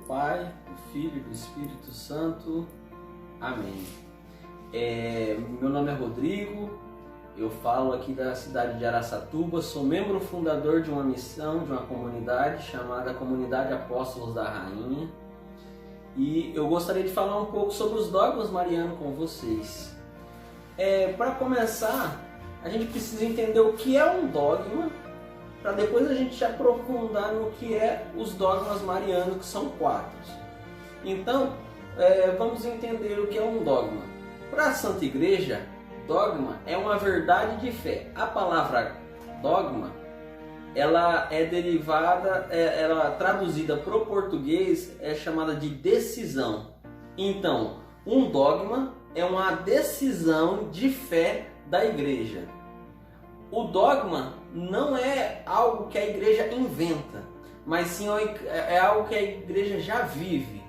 Pai, do Filho e do Espírito Santo. Amém. Meu nome é Rodrigo, eu falo aqui da cidade de Araçatuba, sou membro fundador de uma missão, de uma comunidade chamada Comunidade Apóstolos da Rainha. E eu gostaria de falar um pouco sobre os dogmas marianos com vocês. Para começar, a gente precisa entender o que é um dogma, para depois a gente aprofundar no que é os dogmas marianos, que são 4. Então, vamos entender o que é um dogma. Para a Santa Igreja, dogma é uma verdade de fé. A palavra dogma, ela é derivada, ela traduzida para o português é chamada de decisão. Então, um dogma é uma decisão de fé da Igreja. O dogma não é algo que a Igreja inventa, mas sim é algo que a Igreja já vive.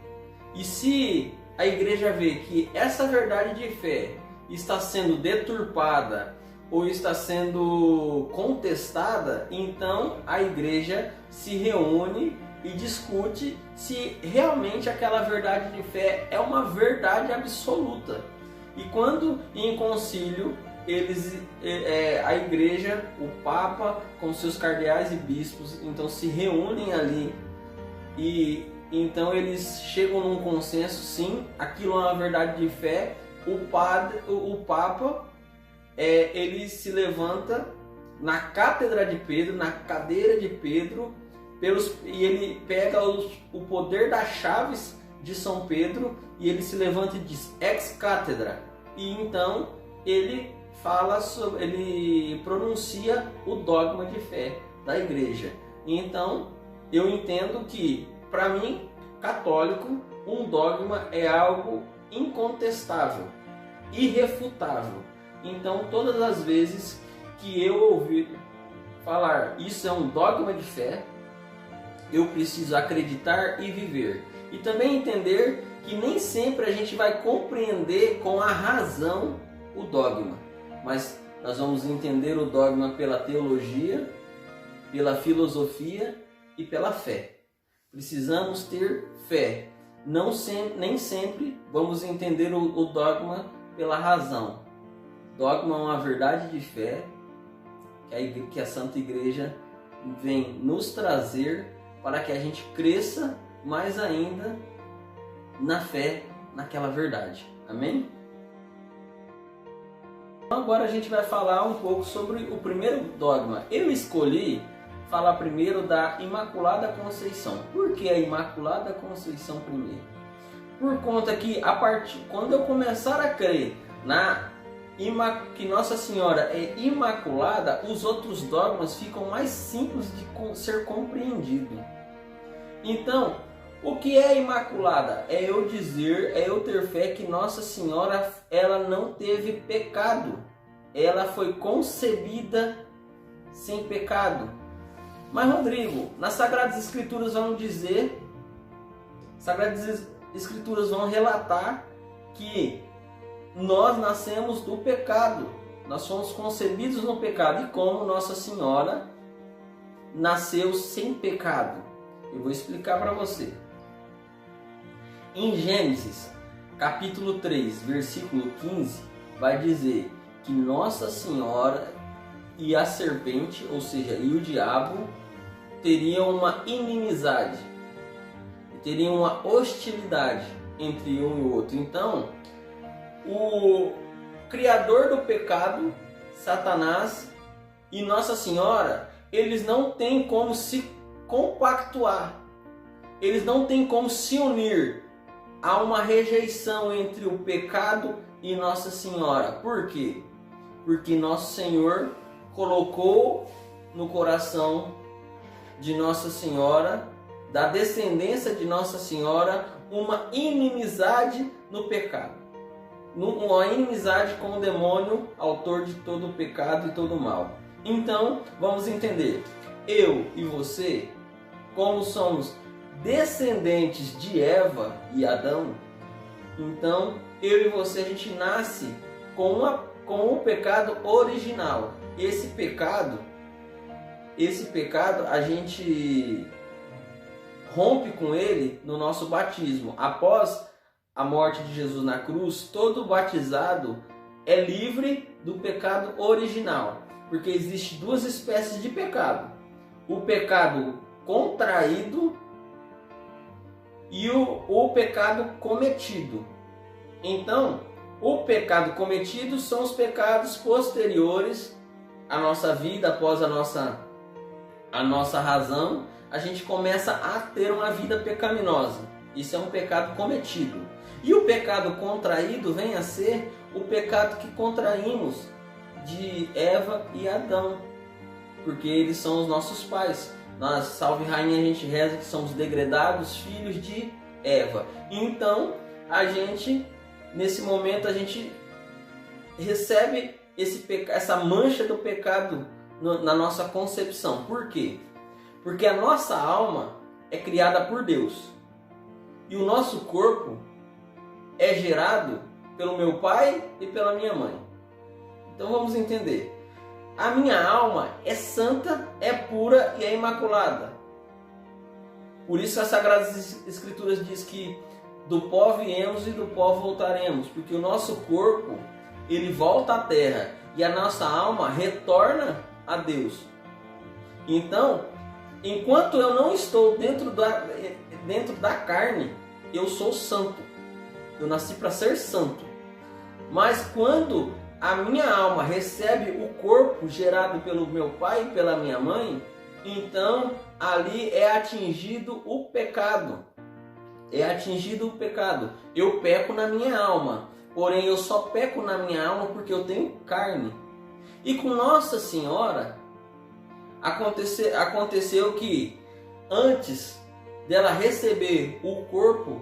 E se a Igreja vê que essa verdade de fé está sendo deturpada ou está sendo contestada, então a Igreja se reúne e discute se realmente aquela verdade de fé é uma verdade absoluta. E quando em concílio a Igreja, o Papa com seus cardeais e bispos, então se reúnem ali e então eles chegam num consenso, sim, aquilo é uma verdade de fé. O Papa ele se levanta na cátedra de Pedro, na cadeira de Pedro, e ele pega o poder das chaves de São Pedro e ele se levanta e diz ex cátedra, e então ele pronuncia o dogma de fé da Igreja. Então eu entendo que, para mim, católico, um dogma é algo incontestável, irrefutável. Então, todas as vezes que eu ouvir falar isso é um dogma de fé, eu preciso acreditar e viver. E também entender que nem sempre a gente vai compreender com a razão o dogma, mas nós vamos entender o dogma pela teologia, pela filosofia e pela fé. Precisamos ter fé. Nem sempre vamos entender o dogma pela razão. Dogma é uma verdade de fé que a Santa Igreja vem nos trazer para que a gente cresça mais ainda na fé, naquela verdade. Amém? Então agora a gente vai falar um pouco sobre o primeiro dogma. Eu escolhi falar primeiro da Imaculada Conceição. Por que a Imaculada Conceição primeiro? Por conta que quando eu começar a crer que Nossa Senhora é Imaculada, os outros dogmas ficam mais simples de ser compreendido. Então, o que é Imaculada? É eu ter fé que Nossa Senhora ela não teve pecado. Ela foi concebida sem pecado. Mas, Rodrigo, nas Sagradas Escrituras vão dizer, Sagradas Escrituras vão relatar que nós nascemos do pecado, nós fomos concebidos no pecado. E como Nossa Senhora nasceu sem pecado? Eu vou explicar para você. Em Gênesis, capítulo 3, versículo 15, vai dizer que Nossa Senhora e a serpente, ou seja, e o diabo, teriam uma inimizade, teriam uma hostilidade entre um e o outro. Então, o criador do pecado, Satanás, e Nossa Senhora, eles não têm como se compactuar, eles não têm como se unir. Há uma rejeição entre o pecado e Nossa Senhora. Por quê? Porque Nosso Senhor colocou no coração de Nossa Senhora, da descendência de Nossa Senhora, uma inimizade no pecado. Uma inimizade com o demônio, autor de todo o pecado e todo o mal. Então, vamos entender. Eu e você, como somos descendentes de Eva e Adão, então eu e você, a gente nasce com o pecado original. Esse pecado a gente rompe com ele no nosso batismo. Após a morte de Jesus na cruz, todo batizado é livre do pecado original, porque existe duas espécies de pecado: o pecado contraído e o pecado cometido. Então, o pecado cometido são os pecados posteriores à nossa vida, após a nossa razão, a gente começa a ter uma vida pecaminosa. Isso é um pecado cometido. E o pecado contraído vem a ser o pecado que contraímos de Eva e Adão, porque eles são os nossos pais. Nós, salve rainha, a gente reza que somos degredados filhos de Eva. Então, nesse momento, a gente recebe essa mancha do pecado na nossa concepção. Por quê? Porque a nossa alma é criada por Deus e o nosso corpo é gerado pelo meu pai e pela minha mãe. Então vamos entender. A minha alma é santa, é pura e é imaculada. Por isso as Sagradas Escrituras diz que do pó viemos e do pó voltaremos, porque o nosso corpo ele volta à terra e a nossa alma retorna a Deus. Então, enquanto eu não estou dentro da carne, eu sou santo. Eu nasci para ser santo. Mas quando a minha alma recebe o corpo gerado pelo meu pai e pela minha mãe, então ali é atingido o pecado. É atingido o pecado. Eu peco na minha alma. Porém, eu só peco na minha alma porque eu tenho carne. E com Nossa Senhora, aconteceu que antes dela receber o corpo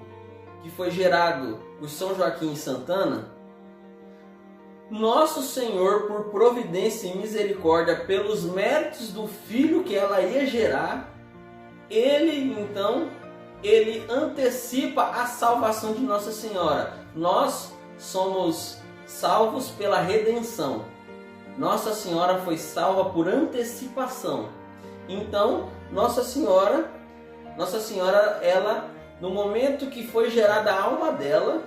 que foi gerado por São Joaquim e Santana, Nosso Senhor, por providência e misericórdia, pelos méritos do filho que ela ia gerar, ele antecipa a salvação de Nossa Senhora. Nós somos salvos pela redenção. Nossa Senhora foi salva por antecipação. Então, Nossa Senhora, ela, no momento que foi gerada a alma dela,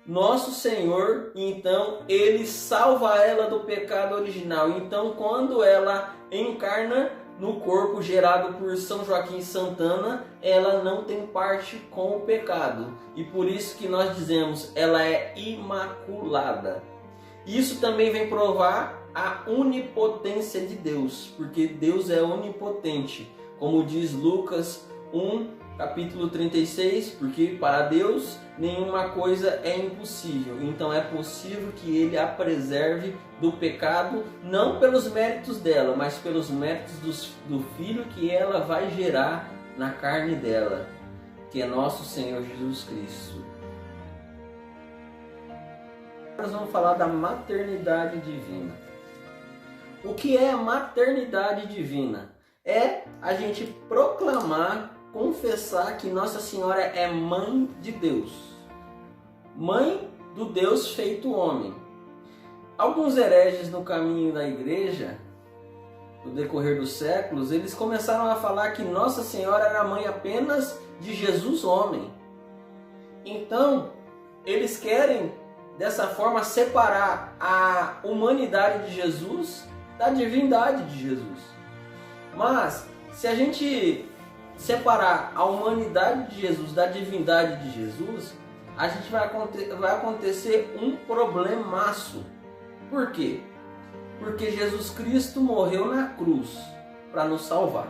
Nosso Senhor, então, ele salva ela do pecado original. Então, quando ela encarna no corpo gerado por São Joaquim e Santana, ela não tem parte com o pecado. E por isso que nós dizemos, ela é imaculada. Isso também vem provar a onipotência de Deus, porque Deus é onipotente. Como diz Lucas 1, capítulo 36, porque para Deus nenhuma coisa é impossível. Então é possível que Ele a preserve do pecado, não pelos méritos dela, mas pelos méritos do Filho que ela vai gerar na carne dela, que é nosso Senhor Jesus Cristo. Nós vamos falar da maternidade divina. O que é a maternidade divina? É a gente proclamar, confessar que Nossa Senhora é mãe de Deus, mãe do Deus feito homem. Alguns hereges no caminho da igreja, no decorrer dos séculos, eles começaram a falar que Nossa Senhora era mãe apenas de Jesus homem. Então, eles querem dessa forma separar a humanidade de Jesus da divindade de Jesus. Mas se a gente separar a humanidade de Jesus da divindade de Jesus, a gente vai acontecer um problemaço. Por quê? Porque Jesus Cristo morreu na cruz para nos salvar.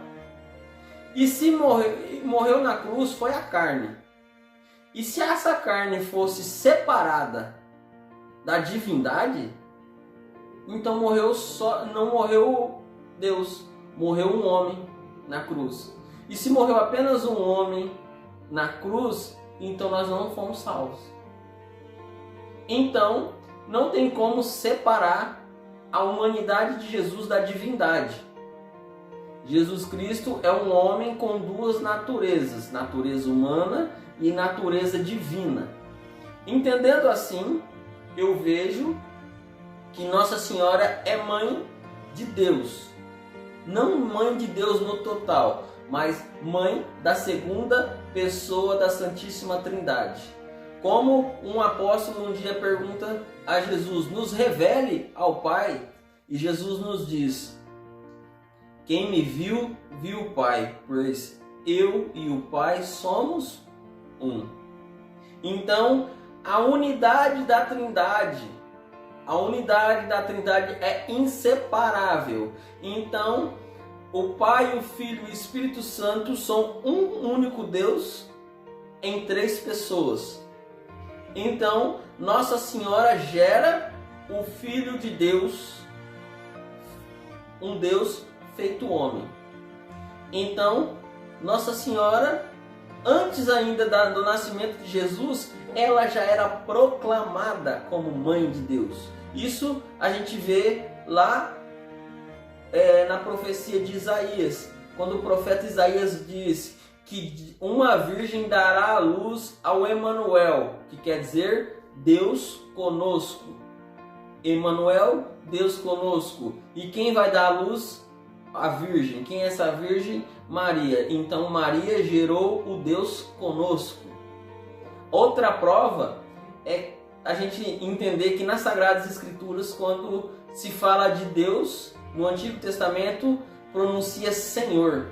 E se morreu na cruz foi a carne. E se essa carne fosse separada da divindade, então não morreu Deus, morreu um homem na cruz. E se morreu apenas um homem na cruz, então nós não fomos salvos. Então, não tem como separar a humanidade de Jesus da divindade. Jesus Cristo é um homem com duas naturezas, natureza humana e natureza divina. Entendendo assim, eu vejo que Nossa Senhora é mãe de Deus. não mãe de Deus no total, mas mãe da segunda pessoa da Santíssima Trindade. Como um apóstolo um dia pergunta a Jesus: nos revele ao Pai. E Jesus nos diz: quem me viu, viu o Pai, pois eu e o Pai somos um. Então, a unidade da Trindade é inseparável. Então, o Pai, o Filho e o Espírito Santo são um único Deus em três pessoas. Então, Nossa Senhora gera o Filho de Deus, um Deus feito homem. Então, Nossa Senhora, antes ainda do nascimento de Jesus, ela já era proclamada como Mãe de Deus. Isso a gente vê lá na profecia de Isaías, quando o profeta Isaías diz que uma virgem dará à luz ao Emanuel, que quer dizer Deus conosco. Emanuel, Deus conosco. E quem vai dar à luz? A virgem. Quem é essa virgem? Maria. Então Maria gerou o Deus conosco. Outra prova é a gente entender que nas Sagradas Escrituras, quando se fala de Deus no Antigo Testamento, pronuncia Senhor.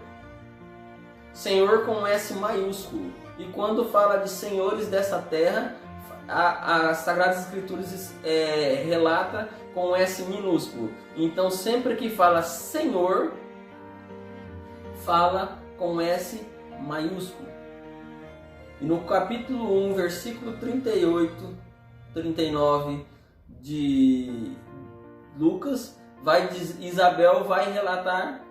Senhor com S maiúsculo. E quando fala de senhores dessa terra, as Sagradas Escrituras relata com S minúsculo. Então sempre que fala Senhor, fala com S maiúsculo. E no capítulo 1, versículo 38, 39 de Lucas, Isabel vai relatar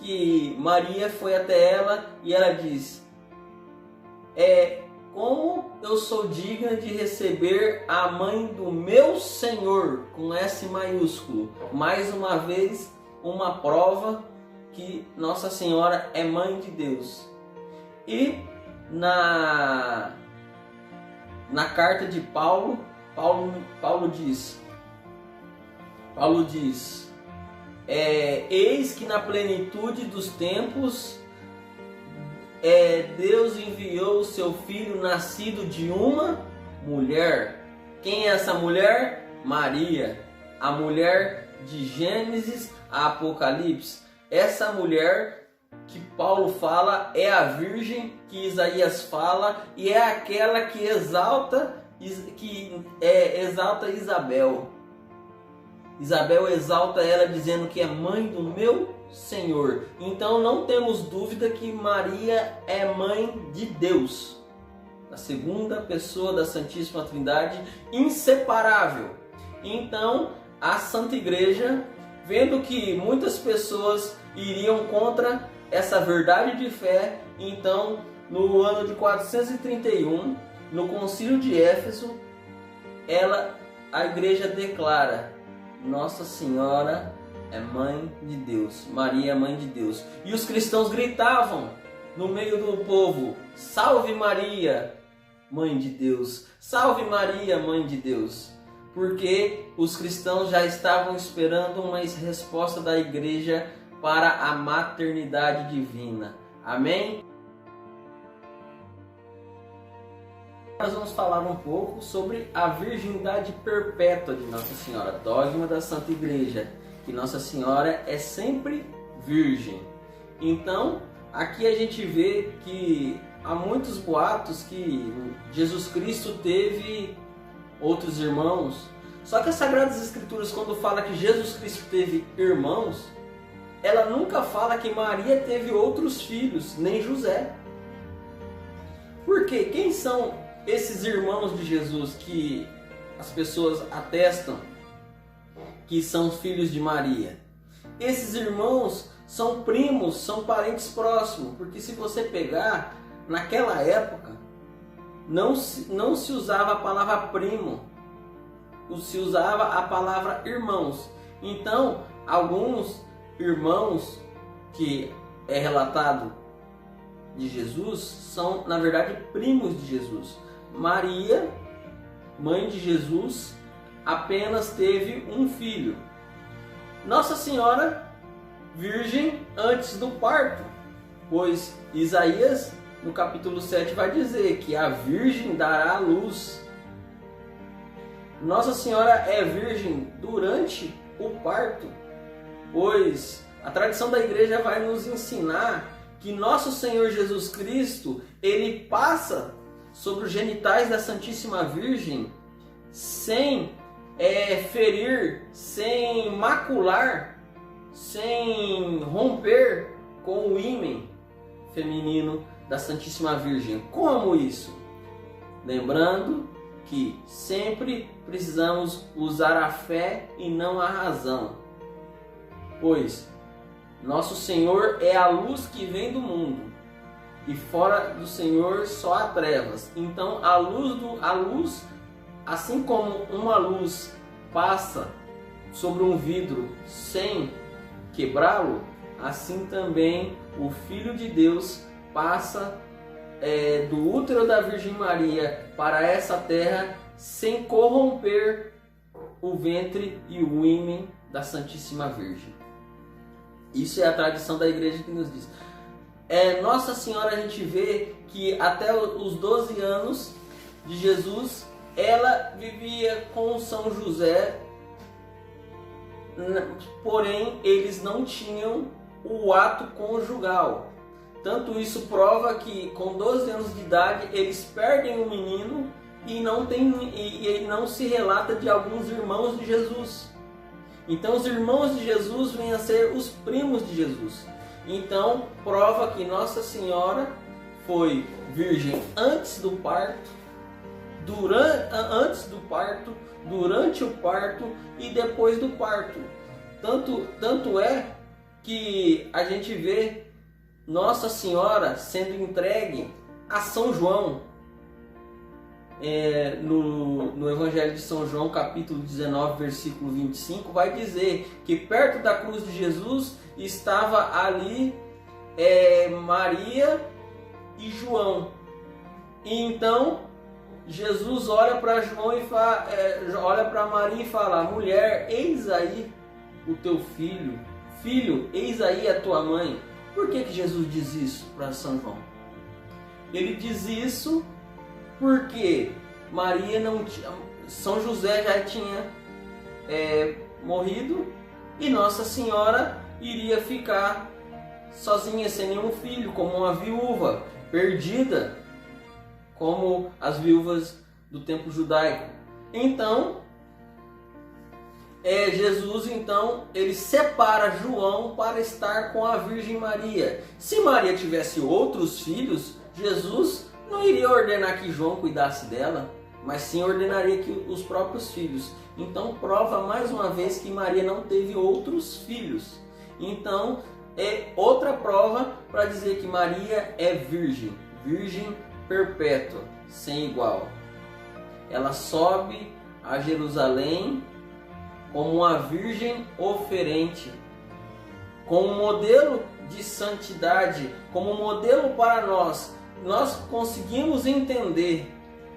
que Maria foi até ela e ela diz: como eu sou digna de receber a mãe do meu Senhor, com S maiúsculo. Mais uma vez, uma prova que Nossa Senhora é Mãe de Deus. E na carta de Paulo diz: eis que na plenitude dos tempos Deus enviou o seu Filho nascido de uma mulher. Quem é essa mulher? Maria, a mulher de Gênesis a Apocalipse. Essa mulher que Paulo fala é a virgem que Isaías fala e é aquela que exalta Isabel. Isabel exalta ela dizendo que é mãe do meu Senhor. Então não temos dúvida que Maria é mãe de Deus, a segunda pessoa da Santíssima Trindade, inseparável. Então a Santa Igreja, vendo que muitas pessoas iriam contra essa verdade de fé, então no ano de 431, no Concílio de Éfeso, a Igreja declara: Nossa Senhora é Mãe de Deus, Maria é Mãe de Deus. E os cristãos gritavam no meio do povo: Salve Maria, Mãe de Deus! Salve Maria, Mãe de Deus! Porque os cristãos já estavam esperando uma resposta da Igreja para a maternidade divina. Amém? Nós vamos falar um pouco sobre a virgindade perpétua de Nossa Senhora, dogma da Santa Igreja, que Nossa Senhora é sempre virgem. Então, aqui a gente vê que há muitos boatos que Jesus Cristo teve outros irmãos. Só que as Sagradas Escrituras, quando fala que Jesus Cristo teve irmãos, ela nunca fala que Maria teve outros filhos, nem José. Por quê? Quem são esses irmãos de Jesus que as pessoas atestam que são filhos de Maria? Esses irmãos são primos, são parentes próximos, porque se você pegar, naquela época não se usava a palavra primo, se usava a palavra irmãos. Então, alguns irmãos que é relatado de Jesus são, na verdade, primos de Jesus. Maria, mãe de Jesus, apenas teve um filho. Nossa Senhora virgem antes do parto, pois Isaías, no capítulo 7, vai dizer que a virgem dará à luz. Nossa Senhora é virgem durante o parto, pois a tradição da igreja vai nos ensinar que nosso Senhor Jesus Cristo, ele passa sobre os genitais da Santíssima Virgem sem ferir, sem macular, sem romper com o ímen feminino da Santíssima Virgem. Como isso? Lembrando que sempre precisamos usar a fé e não a razão, pois nosso Senhor é a luz que vem do mundo, e fora do Senhor só há trevas. Então a luz, assim como uma luz passa sobre um vidro sem quebrá-lo, assim também o Filho de Deus passa do útero da Virgem Maria para essa terra sem corromper o ventre e o ímen da Santíssima Virgem. Isso é a tradição da igreja que nos diz. Nossa Senhora, a gente vê que até os 12 anos de Jesus, ela vivia com São José, porém eles não tinham o ato conjugal. Tanto isso prova que com 12 anos de idade eles perdem o menino e ele não se relata de alguns irmãos de Jesus. Então os irmãos de Jesus vêm a ser os primos de Jesus. Então prova que Nossa Senhora foi virgem antes do parto, durante o parto e depois do parto. Tanto é que a gente vê Nossa Senhora sendo entregue a São João. No Evangelho de São João, capítulo 19, versículo 25, vai dizer que perto da cruz de Jesus estava ali Maria e João. E então Jesus olha para João e olha para Maria e fala: mulher, eis aí o teu filho. Filho, eis aí a tua mãe. Por que Jesus diz isso para São João? Ele diz isso porque Maria não tinha, São José já tinha morrido e Nossa Senhora iria ficar sozinha, sem nenhum filho, como uma viúva perdida, como as viúvas do tempo judaico. Então Jesus ele separa João para estar com a Virgem Maria. Se Maria tivesse outros filhos, Jesus não iria ordenar que João cuidasse dela, mas sim ordenaria que os próprios filhos. Então prova mais uma vez que Maria não teve outros filhos. Então é outra prova para dizer que Maria é virgem, virgem perpétua, sem igual. Ela sobe a Jerusalém como uma virgem oferente, como modelo de santidade, como modelo para nós. Nós conseguimos entender,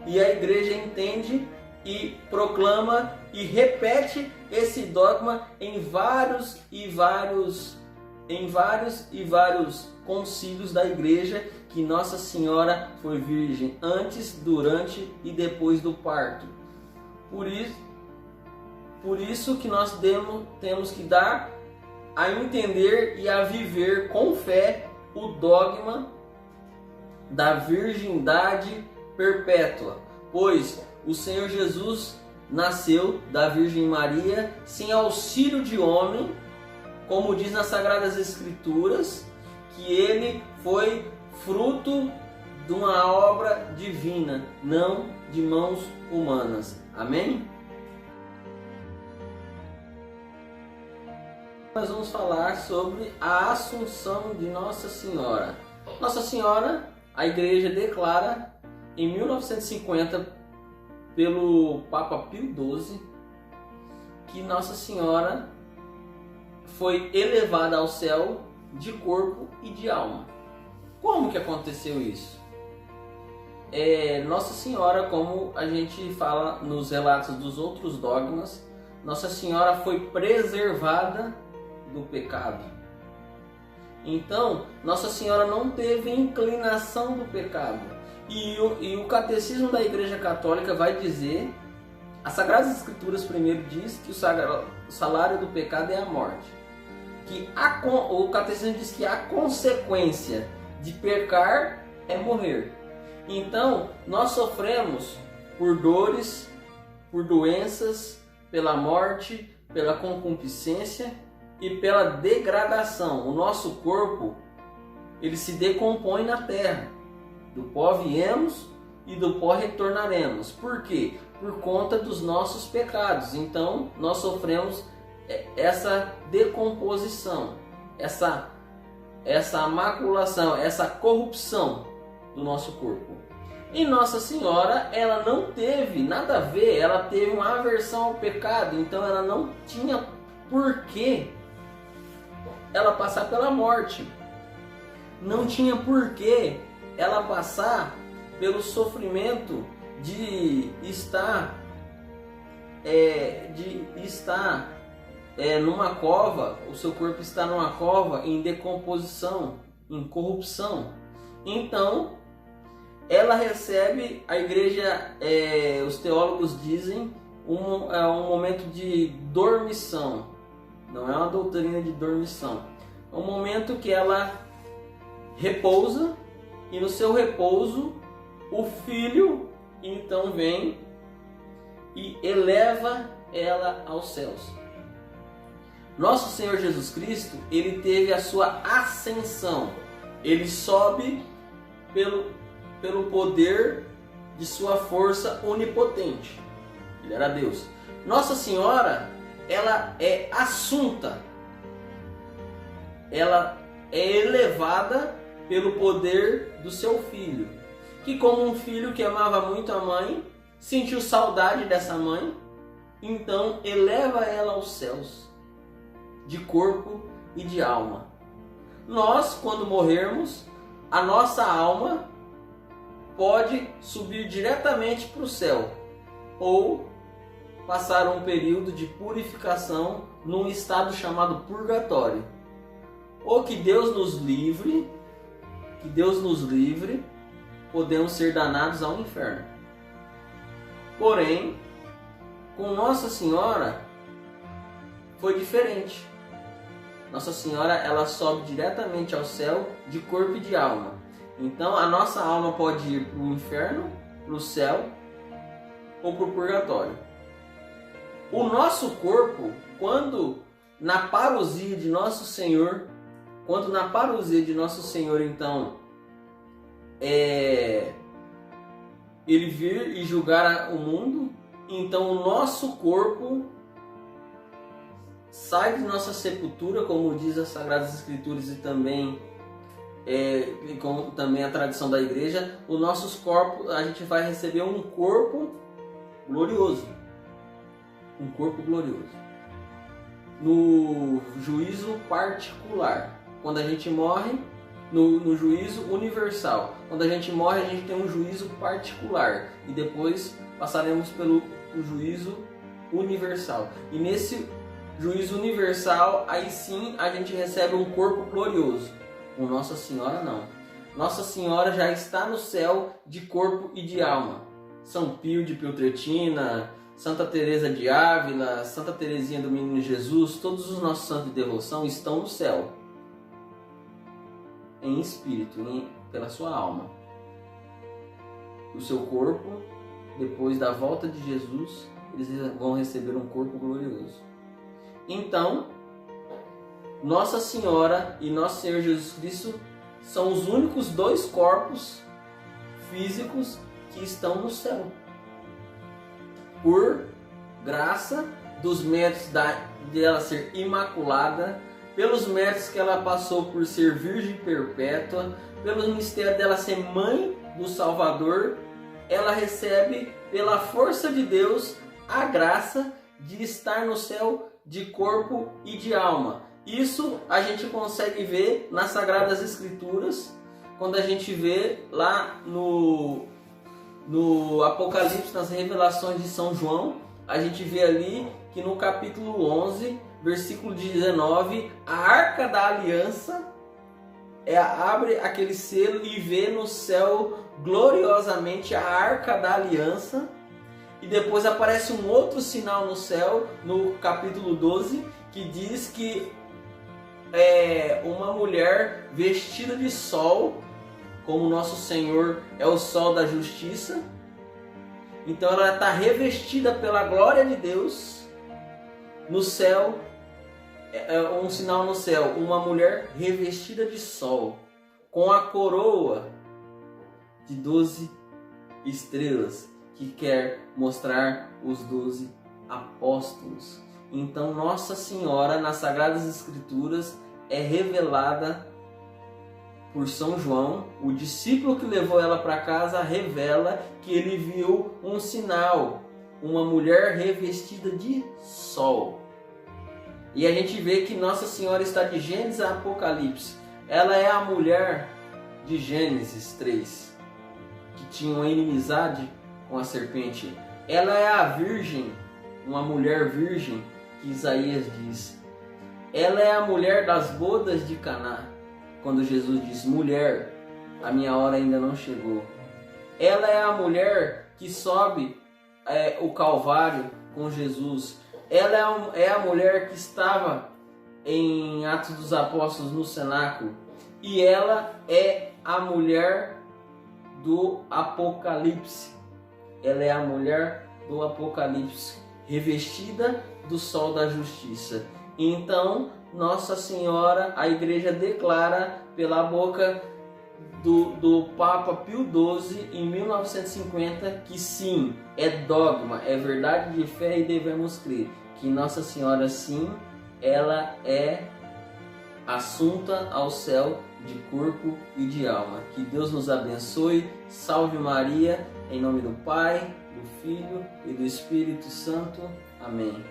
e a igreja entende e proclama e repete esse dogma em vários concílios da igreja, que Nossa Senhora foi virgem antes, durante e depois do parto. Por isso que nós temos que dar a entender e a viver com fé o dogma da virgindade perpétua, pois o Senhor Jesus nasceu da Virgem Maria sem auxílio de homem, como diz nas Sagradas Escrituras, que ele foi fruto de uma obra divina, não de mãos humanas. Amém? Nós vamos falar sobre a Assunção de Nossa Senhora. Nossa Senhora, a igreja declara em 1950 pelo Papa Pio XII que Nossa Senhora foi elevada ao céu de corpo e de alma. Como que aconteceu isso? Nossa Senhora, como a gente fala nos relatos dos outros dogmas, Nossa Senhora foi preservada do pecado. Então, Nossa Senhora não teve inclinação do pecado. E o Catecismo da Igreja Católica vai dizer, as Sagradas Escrituras primeiro diz que o salário do pecado é a morte. O Catecismo diz que a consequência de pecar é morrer. Então, nós sofremos por dores, por doenças, pela morte, pela concupiscência e pela degradação. O nosso corpo, ele se decompõe na terra. Do pó viemos e do pó retornaremos. Por quê? Por conta dos nossos pecados. Então, nós sofremos essa decomposição, essa maculação, essa corrupção do nosso corpo. E Nossa Senhora, ela não teve nada a ver, ela teve uma aversão ao pecado, então ela não tinha por que ela passar pela morte. Não tinha por que ela passar pelo sofrimento de estar numa cova, o seu corpo está numa cova em decomposição, em corrupção. Então, ela recebe, a igreja, os teólogos dizem, um momento de dormição. Não é uma doutrina de dormição. É um momento que ela repousa, e no seu repouso, o Filho então vem e eleva ela aos céus. Nosso Senhor Jesus Cristo, ele teve a sua ascensão. Ele sobe pelo poder de sua força onipotente. Ele era Deus. Nossa Senhora, ela é assunta. Ela é elevada pelo poder do seu filho. Que, como um filho que amava muito a mãe, sentiu saudade dessa mãe, então eleva ela aos céus, de corpo e de alma. Nós, quando morrermos, a nossa alma pode subir diretamente para o céu, ou passar um período de purificação num estado chamado purgatório. Ou que Deus nos livre, podemos ser danados ao inferno. Porém, com Nossa Senhora foi diferente. Nossa Senhora, ela sobe diretamente ao céu de corpo e de alma. Então a nossa alma pode ir para o inferno, para o céu ou para o purgatório. O nosso corpo, quando na parousia de Nosso Senhor, então, ele vir e julgar o mundo, então o nosso corpo sai de nossa sepultura, como diz as Sagradas Escrituras e também como também a tradição da igreja. Os nossos corpos, a gente vai receber um corpo glorioso, no juízo particular. Quando a gente morre, no juízo universal. Quando a gente morre, a gente tem um juízo particular e depois passaremos pelo juízo universal. E nesse juízo universal, aí sim a gente recebe um corpo glorioso. Com Nossa Senhora não. Nossa Senhora já está no céu de corpo e de alma. São Pio de Pietrelcina, Santa Teresa de Ávila, Santa Teresinha do Menino Jesus, todos os nossos santos de devoção estão no céu, em espírito, pela sua alma. O seu corpo, depois da volta de Jesus, eles vão receber um corpo glorioso. Então, Nossa Senhora e Nosso Senhor Jesus Cristo são os únicos dois corpos físicos que estão no céu. Por graça dos méritos de ela ser imaculada, pelos méritos que ela passou por ser virgem perpétua, pelo mistério dela ser mãe do Salvador, ela recebe pela força de Deus a graça de estar no céu de corpo e de alma. Isso a gente consegue ver nas Sagradas Escrituras, quando a gente vê lá no Apocalipse, nas revelações de São João, a gente vê ali que no capítulo 11, versículo 19, a Arca da Aliança abre aquele selo e vê no céu gloriosamente a Arca da Aliança. E depois aparece um outro sinal no céu, no capítulo 12, que diz que é uma mulher vestida de sol, como nosso Senhor é o sol da justiça. Então ela está revestida pela glória de Deus no céu. É um sinal no céu, uma mulher revestida de sol, com a coroa de 12 estrelas, que quer mostrar os 12 apóstolos. Então Nossa Senhora nas Sagradas Escrituras é revelada por São João. O discípulo que levou ela para casa revela que ele viu um sinal, uma mulher revestida de sol. E a gente vê que Nossa Senhora está de Gênesis a Apocalipse. Ela é a mulher de Gênesis 3, que tinha uma inimizade com a serpente. Ela é a virgem, uma mulher virgem, que Isaías diz. Ela é a mulher das bodas de Caná, quando Jesus diz: mulher, a minha hora ainda não chegou. Ela é a mulher que sobe o Calvário com Jesus. Ela é a mulher que estava em Atos dos Apóstolos no cenáculo. E ela é a mulher do Apocalipse. Ela é a mulher do Apocalipse, revestida do sol da justiça. Então, Nossa Senhora, a igreja declara pela boca do Papa Pio XII em 1950 que sim, é dogma, é verdade de fé e devemos crer que Nossa Senhora sim, ela é assunta ao céu de corpo e de alma. Que Deus nos abençoe. Salve Maria, em nome do Pai, do Filho e do Espírito Santo. Amém.